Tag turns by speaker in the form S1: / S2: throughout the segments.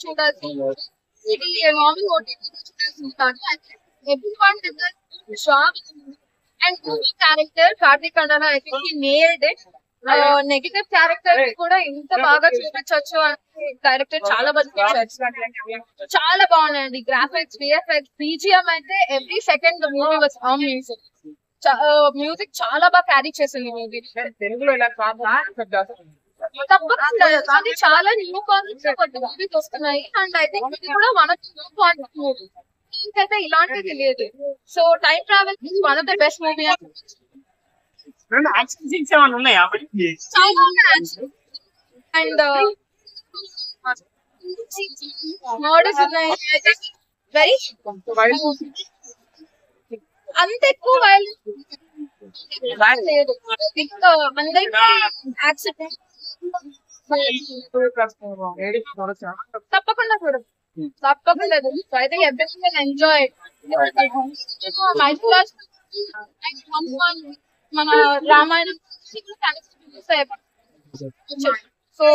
S1: చూడాల్సి ఇది మామూలు ఓటీటీలో చూడాల్సింది కాదు. Everyone did job and movie character Karthik కండన I think he nailed it. Negative character కూడా ఇంత బాగా చూపించవచ్చు అంటే డైరెక్టర్ చాలా బాగా చాలా బాగున్నాయండి. గ్రాఫిక్స్, విఎఫ్ఎక్స్, బీజిఎం అయితే every second movie was amazing. Music చాలా బాగా క్యారీ చేసింది మూవీ. తప్పకుండా అది చాలా న్యూ కాన్సెప్ట్స్ మూవీస్ వస్తున్నాయి అండ్ ఐ థింక్ ఇది కూడా one of the new concept movie. ఇంకైతే ఇలాంటివి తెలియదు. So time travel is one of the best movie. చాలా అండ్ మోడల్స్ ఉన్నాయి. వెరీ అంత ఎక్కువ లేదు. అందరికి యాక్సెప్ట్ తప్పకుండా చూడదు. తప్పకుండా అయితే ఎవ్రీథింగ్ ఎంజాయ్. మన రామాయణం సో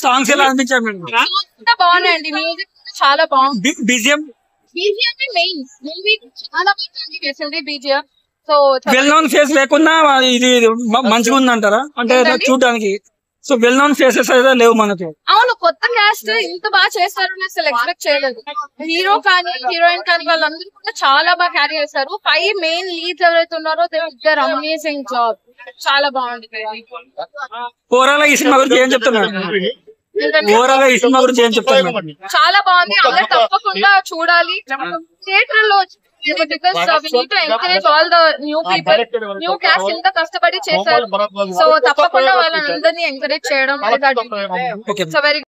S2: సాంగ్స్ ఎలా అనిపించారు?
S1: బాగున్నాయండి. మ్యూజిక్ చాలా బాగుంది.
S2: బీజిఎం
S1: మెయిన్ మూవీ చాలా బాగా చేసింది BGM. So
S2: well known face లేకున్నా ఇది మంచిగా ఉందంటారా? అంటే చూడడానికి సో వెల్ నోన్ ఫేసెస్ అయితే లేవు మనకి.
S1: అవును, కొత్త క్యాస్ట్ ఇంత బాగా చేస్తారని అసలు ఎక్స్పెక్ట్ చేయలేదు. హీరో కానీ హీరోయిన్ కానీ వాళ్ళందరూ కూడా చాలా బాగా క్యారీ చేశారు. 5 మెయిన్ లీడ్స్ ఎవరైతే ఉన్నారో దే అమేజింగ్ జాబ్. చాలా బాగుంది.
S2: ఓవరాల్ ఈ సినిమా గురించి ఏం చెప్తున్నారు? ఓవరాల్ ఈ సినిమా గురించి ఏం చెప్తున్నారు?
S1: చాలా బాగుంది. అందరూ తప్పకుండా చూడాలి థియేటర్ లో. because we need to encourage all the new people, new cast ఇంత కష్టపడి చేశారు. సో తప్పకుండా వాళ్ళందరినీ ఎంకరేజ్ చేయడం. So very